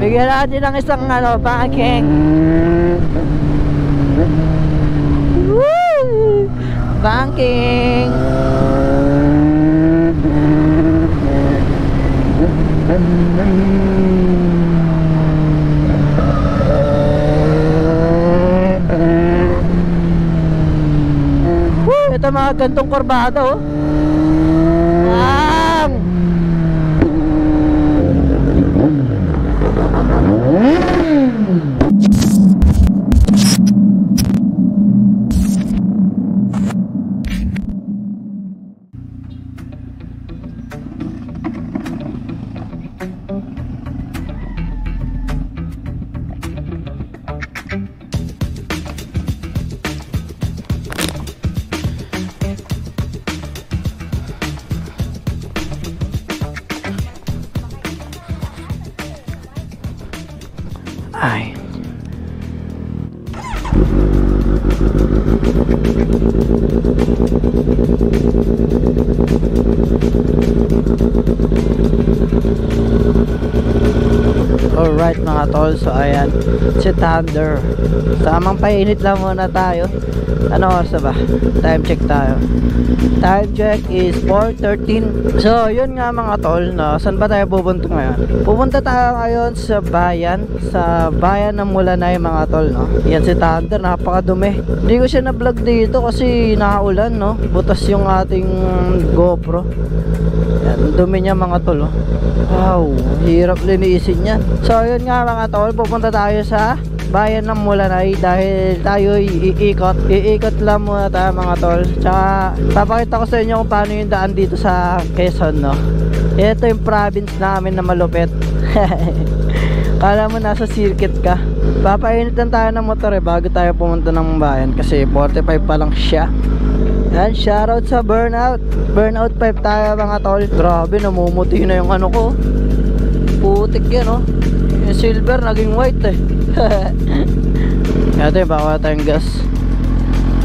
Bigyan natin ng isang banking. Woo! Banking. Ito mga gantong kurbada oh. Ay. Alright mga tol, so ayan si Thunder. Tamang painit lang muna tayo. Ano oras ba? Time check tayo. Time check is 4:13. So yun nga mga tol, no? Saan ba tayo pupunta ngayon? Pupunta tayo ngayon sa bayan ng Mulanay mga tol, no? Yan si Thunder, napakadumi. Hindi ko siya na-vlog dito kasi nakaulan, no? Butas yung ating GoPro. Yan, dumi niya mga tol, oh. Wow, hirap linisin yan. So yun nga mga tol, pupunta tayo sa bayan ng Mulanay dahil tayo iikot lang muna tayo mga tol. Tsaka papakita ko sa inyo kung paano yung daan dito sa Quezon, no? Ito yung province namin na malupit. Kala mo nasa circuit ka. Papainit lang tayo ng motor bago tayo pumunta ng bayan kasi 45 pa lang siya. Yan, shoutout sa Burnout 5 tayo mga tol. Grabe, namumuti na yung ano ko. Putik yan oh. Yung silver naging white eh. Ito yung baka tayong gas.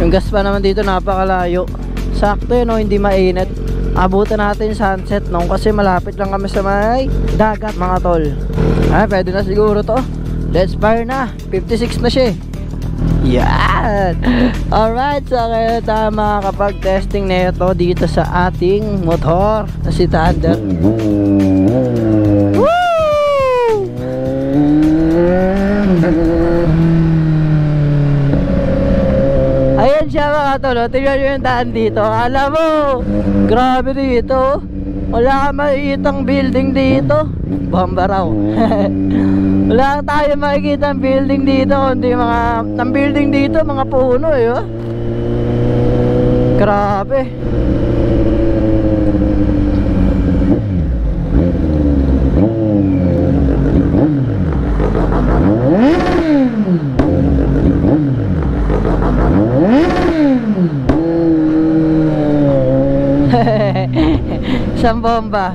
Yung gas pa naman dito napakalayo. Sakto yun oh, hindi mainit. Abutan natin yung sunset no, kasi malapit lang kami sa may dagat mga tol. Ay, pwede na siguro to. Let's fire na. 56 na siya. Yan. Alright, so kaya tayo makakapag-testing na ito dito sa ating motor na si Thunder. Woo! Ayan siya mga tol, tingnan nyo yung daan dito. Alam mo, grabe dito. Wala ka makikitang building dito. Bomba raw. Wala tayo makikita ang building dito, hindi ang building dito mga puno eh oh. Grabe. Isang bomba.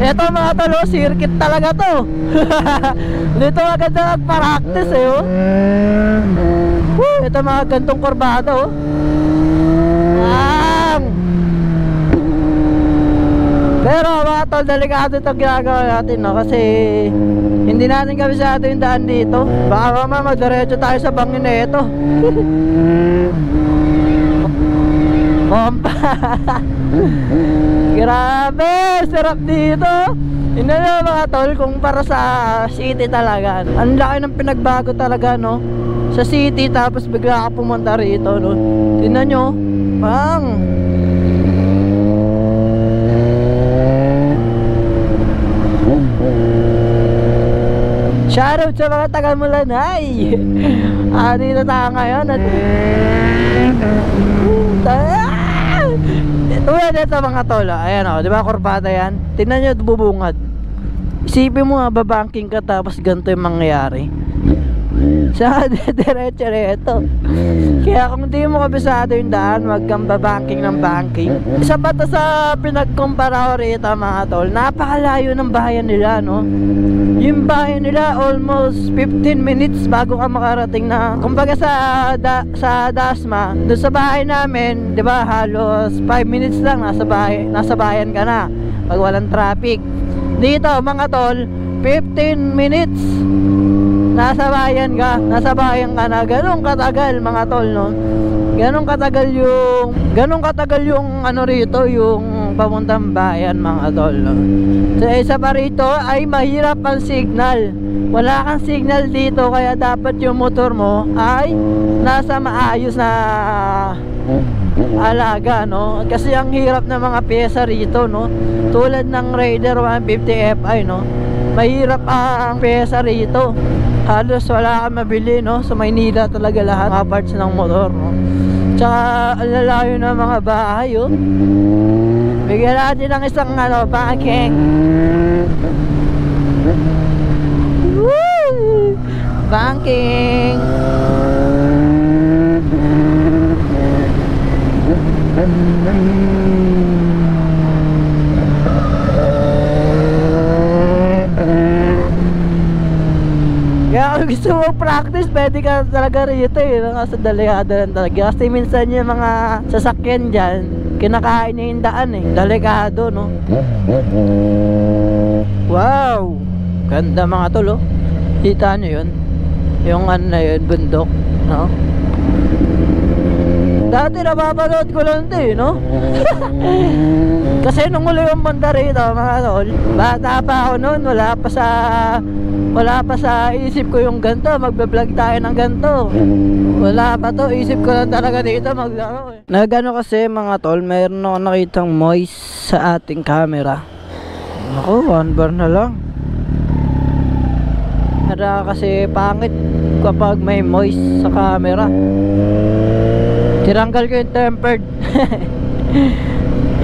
Ito mga tolo, circuit talaga to. Dito maganda mag-practice eh oh. Ito mga gantong kurbado oh. Pero mga tol, delikado itong ginagawa natin no, kasi hindi natin kabisado yung daan dito. Baka naman magdiretso tayo sa bangin na ito. Bomba. Grabe, sarap dito. Yun na mga tol, kung para sa city talaga, ang laki ng pinagbago talaga no. Sa city tapos bigla ka pumunta rito no. Tingnan nyo, pang shoutout sa mga taga Mulanay. Dito tayo ngayon at tulad ito mga tol. Ayan o, diba kurbada yan? Tingnan nyo bubungad. Isipin mo babangking ka tapos ganito yung mangyayari. Sa diretso rito. Kaya kung di mo kabisado yung daan, wag kang babanking ng banking. Isa pa to sa pinagkumpara ko rito mga tol. Napakalayo ng bayan nila, no? Yung bayan nila almost 15 minutes bago ka makarating na. Kumbaga sa Dasma, doon sa bahay namin, 'di ba, halos 5 minutes lang nasa bayan ka na pag walang traffic. Dito mga tol, 15 minutes nasa bayan ka na. Ganun katagal mga tol, no? Ganun katagal yung ano rito, yung papuntang bayan mga tol, no? So isa pa rito ay mahirap ang signal. Wala kang signal dito, kaya dapat yung motor mo ay nasa maayos na alaga, no? Kasi ang hirap ng mga pyesa rito, no? Tulad ng Raider 150 Fi, no? Mahirap ang pyesa rito. Halos wala kang mabili, no? Sa Maynila talaga lahat mga parts ng motor, no? Tsaka alalayo ng mga bahay, oh. Bigyan natin ng isang parking. Woo! Banking. Kaya kung gusto mo practice, pwede ka talaga rito, eh. Kasi delikado lang talaga. Kasi minsan yung mga sasakyan dyan, kinakain niya yung daan, eh. Delikado, no? Wow! Ganda mga tol, oh. Kita nyo yun? Yung ano na yun, bundok, no? Dati napapanood ko lang ito, eh, no? Kasi nung uli yung banda rito mga tol, bata pa ako noon, wala pa sa isip ko yung ganito, magbe-vlog tayo ng ganito. Wala pa to, isip ko lang talaga dito maglaro, eh. Nagano kasi mga tol, mayroon ako nakitang moist sa ating camera. Naku, 1 bar na lang. Para kasi pangit kapag may moist sa camera. Tiranggal ko yung tempered.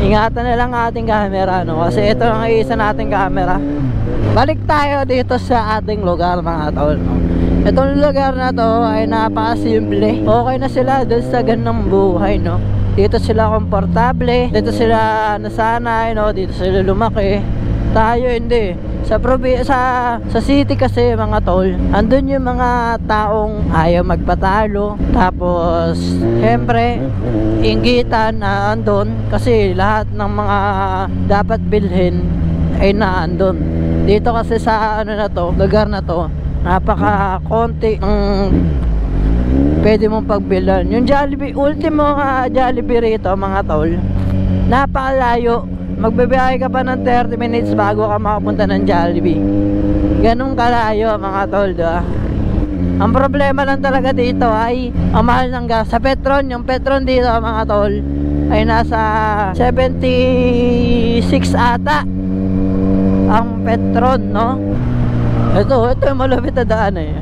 Ingatan na lang ating camera, no? Kasi ito ang isa nating camera. Balik tayo dito sa ating lugar mga tol, no? Itong lugar na to ay napakasimple. Okay na sila doon sa ganang buhay, no? Dito sila komportable, dito sila nasanay, no? Dito sila lumaki. Tayo hindi. Sa city kasi mga tol, andun yung mga taong ayaw magpatalo. Tapos syempre inggitan na andun, kasi lahat ng mga dapat bilhin ay naandun. Dito kasi sa ano na to, lugar na to, napaka konti ng pwede mong pagbilhan. Yung Jollibee, ultimo Jollibee rito mga tol, napakalayo. Magbibiyahe ka pa ng 30 minutes bago ka makapunta ng Jollibee. Ganun kalayo mga tol, diba? Ang problema lang talaga dito ay ang mahal ng gas. Sa Petron, yung Petron dito mga tol ay nasa 76 ata ang Petron, no? Ito yung malapit na daan, eh.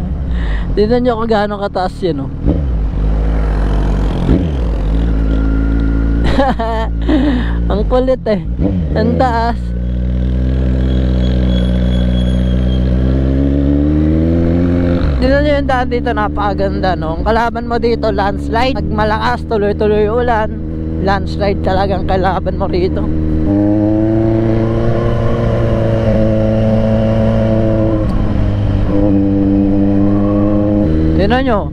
Tignan nyo kung gaano kataas yan, no? Ang kulit, eh. Ang taas. Tignan nyo yung daan dito, napakaganda, no? Ang kalaban mo dito, landslide. Pag malakas, tuloy-tuloy ulan, landslide talagang kalaban mo rito. Tignan nyo,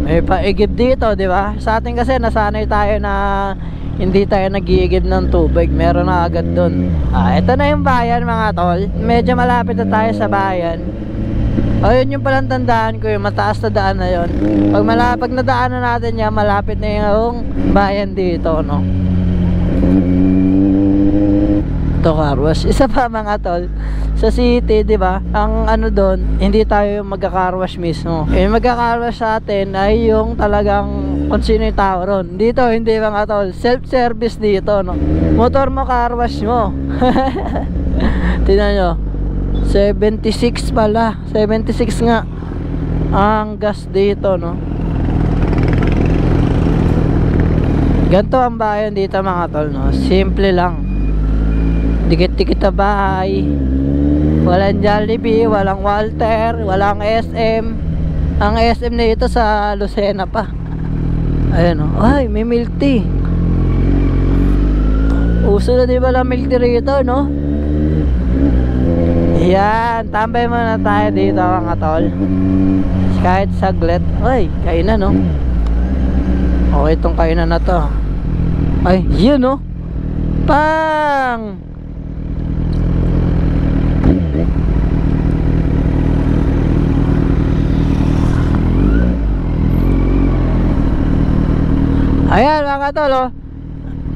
may paigib dito, di ba? Sa atin kasi nasanay tayo na hindi tayo nag-iigib ng tubig, meron na agad dun. Ito na yung bayan mga tol. Medyo malapit na tayo sa bayan. Yun yung palang tandaan ko, yung mataas na daan na yun. Pag nadaanan natin yan, malapit na yung bayan dito, no? Ito car wash. Isa pa mga tol, sa city, di ba? Ang ano doon, hindi tayo magka-car wash mismo. Yung magka-car wash sa atin ay yung talagang kung sino yung tao ron. Dito, hindi mga tol. Self-service dito, no? Motor mo, car wash mo. Tignan nyo. 76 pala. 76 nga ang gas dito, no? Ganto ang bayan dito mga tol, no? Simple lang. Dikit-dikit na bahay. Walang Jollibee, walang Walter, walang SM. Ang SM na ito sa Lucena pa. Ayan o. Ay, may milk tea. Uso na di ba lang milk tea rito, no? Yan, tambay muna tayo dito mga tol. Kahit saglit. Ay, kainan no. Okay itong kainan na to. Ay, yun no. Pang! Ayan mga tol oh.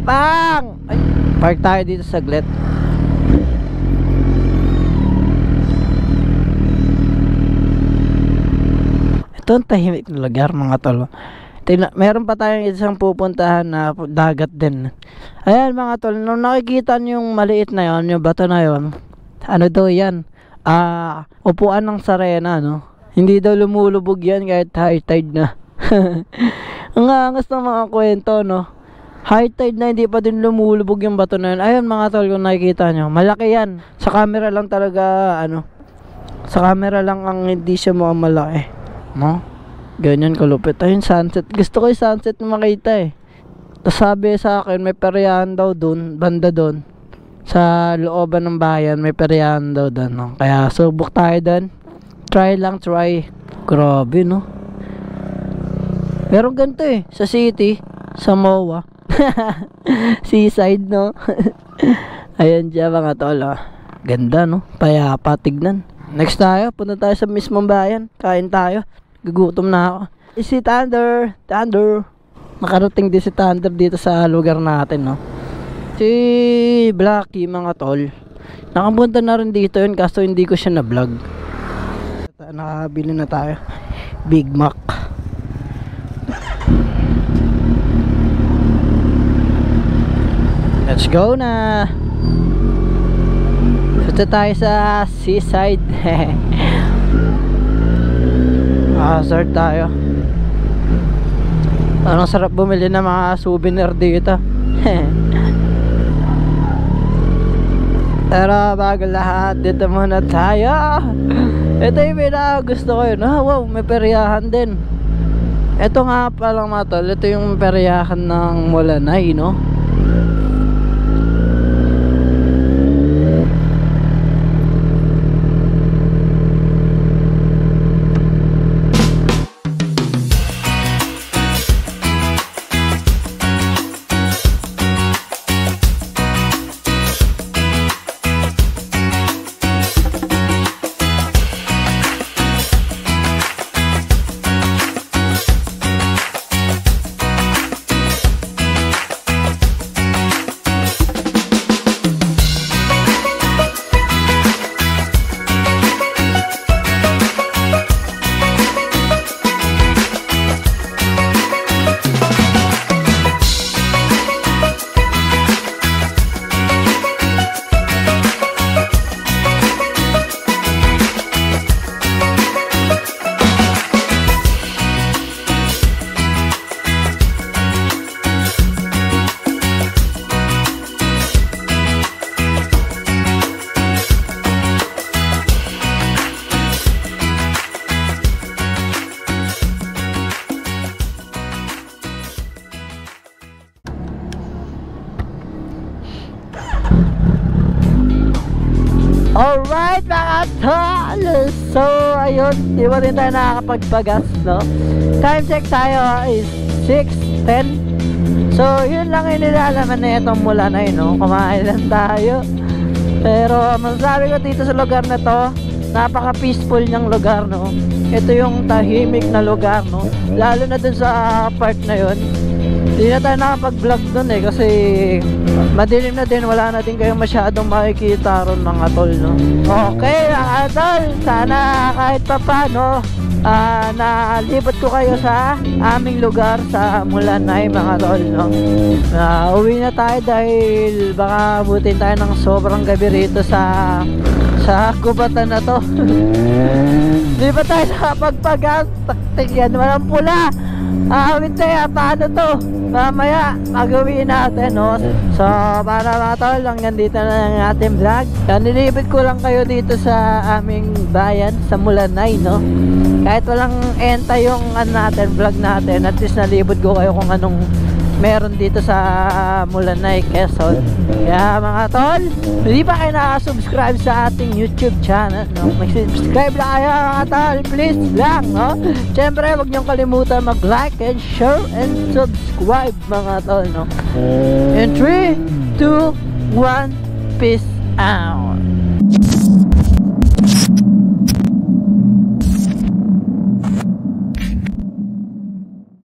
Pang! Ay, park tayo dito saglit. Ito ang tahimik na lugar mga tol. Meron pa tayong isang pupuntahan na dagat din. Ayan mga tol, nung nakikita nyo yung maliit na yon, yung bato na yon, ano daw yan? Upuan ng sarena, no? Hindi daw lumulubog yan kahit high tide na. Ang angas ng mga kwento, no? High tide na hindi pa din lumulubog yung bato na yun. Ayun mga tol, kung nakikita nyo, malaki yan. Sa camera lang talaga, sa camera lang ang hindi siya mukhang malaki, no? Ganyan kalupit. Ayun, sunset. Gusto ko yung sunset na makita eh. Tapos sabi sa akin, may peryahan daw dun, banda dun. Sa looban ng bayan, may peryahan daw dun, no? Kaya subok tayo dun. Try lang, try. Grabe, no? Pero ganito eh, sa city, sa MOA. Seaside, no? Ayan siya mga tol, oh. Ganda, no? Payapa, tignan. Next tayo, punta tayo sa mismong bayan. Kain tayo. Gugutom na ako. Si Thunder. Nakarating din si Thunder dito sa lugar natin, no? Si Blacky, mga tol. Nakapunta na rin dito yun, kaso hindi ko siya na-vlog. Nakabili na tayo. Big Mac. Let's go na. Punta tayo sa seaside. Start tayo. Anong sarap bumili ng mga souvenir dito. Pero bago lahat, dito muna tayo. Ito yung gusto ko yun. Wow, may peryahan din. Ito nga pala mga tol, ito yung peryahan ng Mulanay, no? Alright mga tol, so ayun, di ba rin tayo nakakapagpagas, no? Time check tayo is 6:10. So yun lang yung nilalaman na itong Mulanay, no? Kumain lang tayo. Pero masasabi ko dito sa lugar na to, napaka peaceful niyang lugar, no? Ito yung tahimik na lugar, no? Lalo na dun sa part na yun. Hindi na tayo nakapag-vlog dun eh, kasi madilim na din, wala na din kayong masyadong makikita ron mga tol, no? Okay mga tol, sana kahit pa paano nalibot ko kayo sa aming lugar sa Mulanay mga tol, no? Uwi na tayo dahil baka abutin tayo ng sobrang gabi rito sa kubatan na to. Di ba tayo nakapagpagas? Taktik yan, walang pula. Awit tayo, paano to? Mamaya, mag-uwiin natin, no? So, para mga tol, hanggang dito na ang ating vlog. Nilibot ko lang kayo dito sa aming bayan, sa Mulanay, no? Kahit walang enta yung natin, vlog natin, at least nalibot ko kayo kung anong meron dito sa Mulanay, Quezon. Kaya mga tol, hindi pa kayo nakasubscribe sa ating YouTube channel, no? Mag-subscribe na kayo mga tol, please lang, no? Siyempre, huwag niyong kalimutan mag-like and share and subscribe mga tol, no? In 3, 2, 1, peace out.